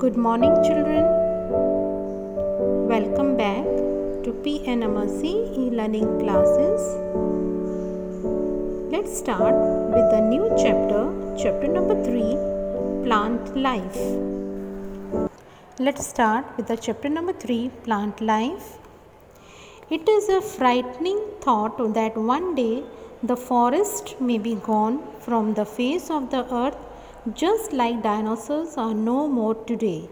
Good morning, children. Welcome back to PNMRC e-learning classes. Let's start with the new chapter number 3, Plant Life. Let's start with the chapter number 3, Plant Life. It is a frightening thought that one day the forest may be gone from the face of the earth, just like dinosaurs are no more today.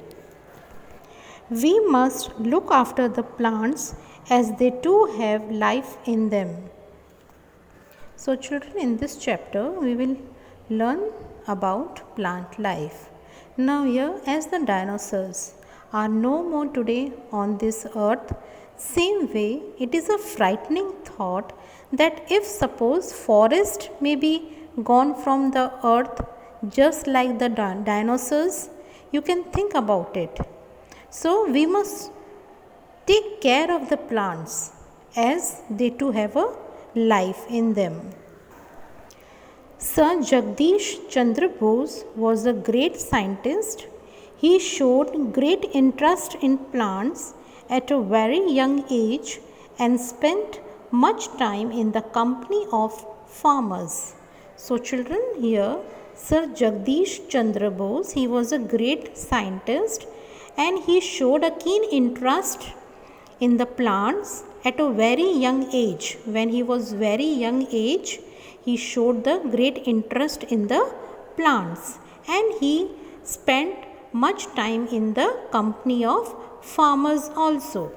We must look after the plants as they too have life in them. So children, in this chapter we will learn about plant life. Now here, as the dinosaurs are no more today on this earth, same way it is a frightening thought that if suppose forest may be gone from the earth just like the dinosaurs, you can think about it. So we must take care of the plants as they too have a life in them. Sir Jagdish Chandra Bose was a great scientist. He showed great interest in plants at a very young age and spent much time in the company of farmers. So children, here Sir Jagdish Chandra Bose, he was a great scientist and he showed a keen interest in the plants at a very young age. When he was very young age, he showed the great interest in the plants and he spent much time in the company of farmers also.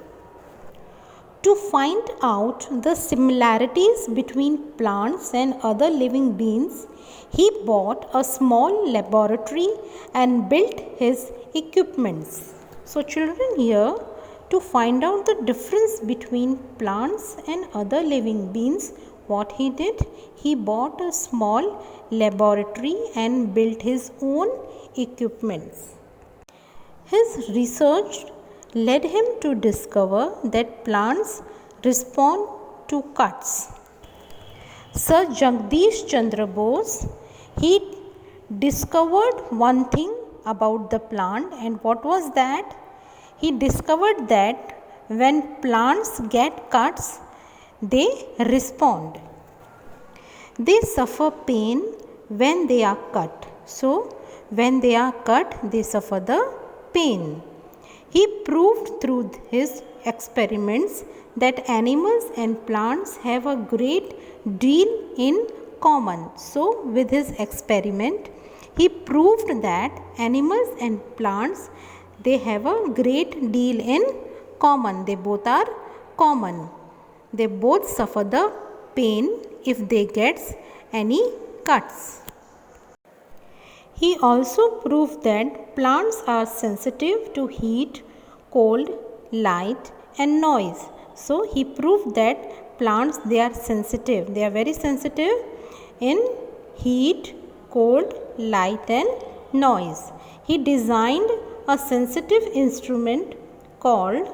To find out the similarities between plants and other living beings, he bought a small laboratory and built his equipments. So children, here to find out the difference between plants and other living beings, what he did? He bought a small laboratory and built his own equipments. His research led him to discover that plants respond to cuts. Sir Jagdish Chandra Bose, he discovered one thing about the plant, and what was that? He discovered that when plants get cuts, they respond. They suffer pain when they are cut. So, when they are cut, they suffer the pain. He proved through his experiments that animals and plants have a great deal in common. So, with his experiment, he proved that animals and plants, they have a great deal in common. They both are common. They both suffer the pain if they get any cuts. He also proved that plants are sensitive to heat, cold, light and noise. So he proved that plants, they are sensitive. They are very sensitive in heat, cold, light and noise. He designed a sensitive instrument called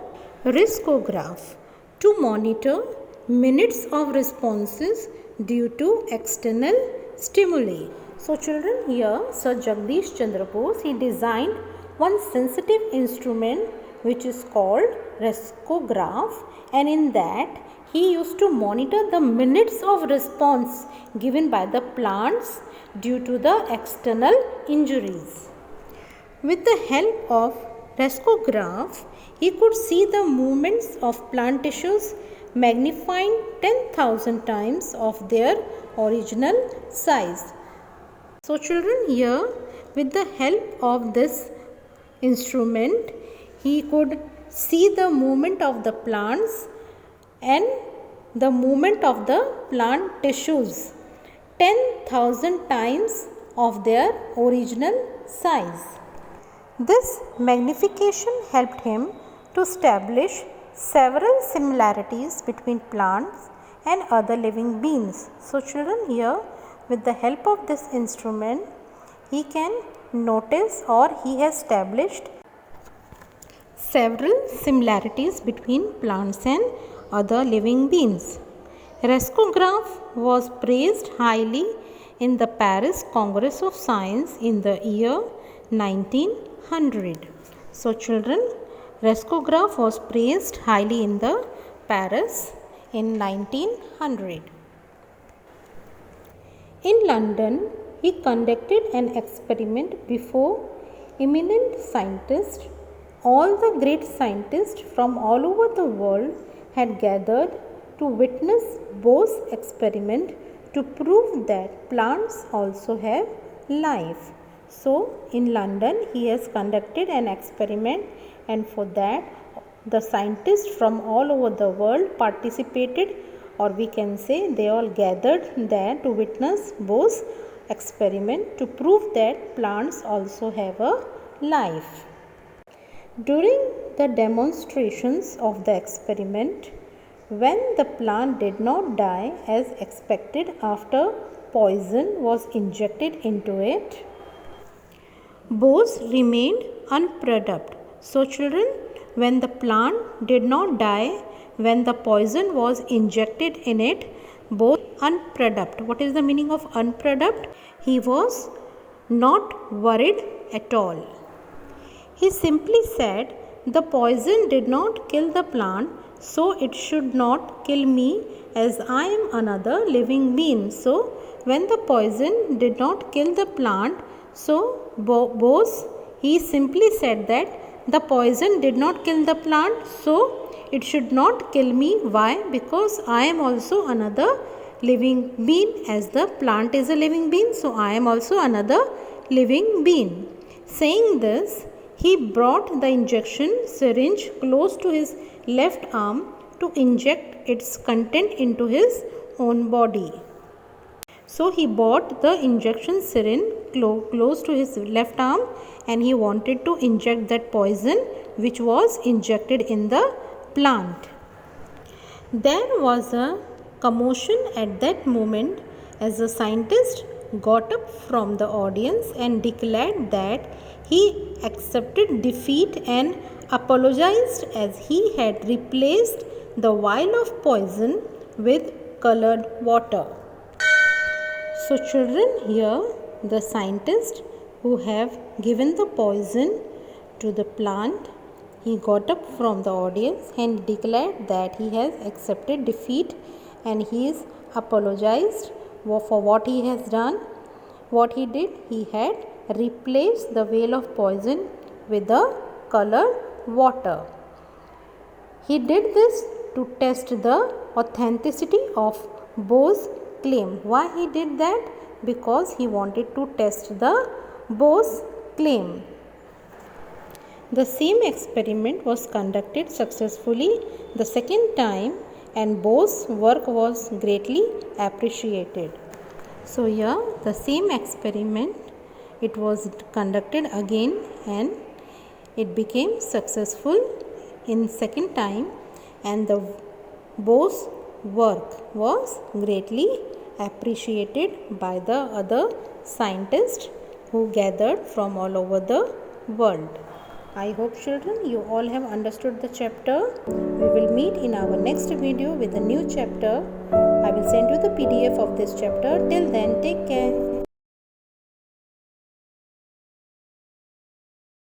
riscograph to monitor minutes of responses due to external stimuli. So children, here Sir Jagdish Chandra Bose, he designed one sensitive instrument which is called riscograph, and in that he used to monitor the minutes of response given by the plants due to the external injuries. With the help of riscograph, he could see the movements of plant tissues magnifying 10,000 times of their original size. So children, here with the help of this instrument, he could see the movement of the plants and the movement of the plant tissues 10,000 times of their original size. This magnification helped him to establish several similarities between plants and other living beings. So children, here with the help of this instrument, he can notice or he has established several similarities between plants and other living beings. Riscograph was praised highly in the Paris Congress of Science in the year 1900. So children, Roscoe Graf was praised highly in the Paris in 1900. In London, he conducted an experiment before eminent scientists. All the great scientists from all over the world had gathered to witness Bohr's experiment to prove that plants also have life. So, in London, he has conducted an experiment, and for that, the scientists from all over the world participated, or we can say they all gathered there to witness Bohr's experiment to prove that plants also have a life. During the demonstrations of the experiment, when the plant did not die as expected after poison was injected into it, Bohr remained unperturbed. So children, when the plant did not die when the poison was injected in it, Bohr unperturbed. What is the meaning of unperturbed? He was not worried at all. He simply said, the poison did not kill the plant, so it should not kill me, as I am another living being. So when the poison did not kill the plant, so Bohr, he simply said that the poison did not kill the plant, so it should not kill me. Why? Because I am also another living being, as the plant is a living being, so I am also another living being. Saying this, he brought the injection syringe close to his left arm to inject its content into his own body. So he brought the injection syringe close to his left arm, and he wanted to inject that poison which was injected in the plant. There was a commotion at that moment as the scientist got up from the audience and declared that he accepted defeat and apologized, as he had replaced the vial of poison with colored water. So children, here the scientist who have given the poison to the plant, he got up from the audience and declared that he has accepted defeat and he is apologized for what he has done. What he did, he had replaced the vial of poison with the colored water. He did this to test the authenticity of Bohr's claim. Why he did that? Because he wanted to test the Bohr's claim. The same experiment was conducted successfully the second time, and Bohr's work was greatly appreciated. So here the same experiment, it was conducted again and it became successful in second time, and the Bohr's work was greatly appreciated by the other scientists who gathered from all over the world. I hope children you all have understood the chapter. We will meet in our next video with a new chapter. I will send you the PDF of this chapter. Till then, take care.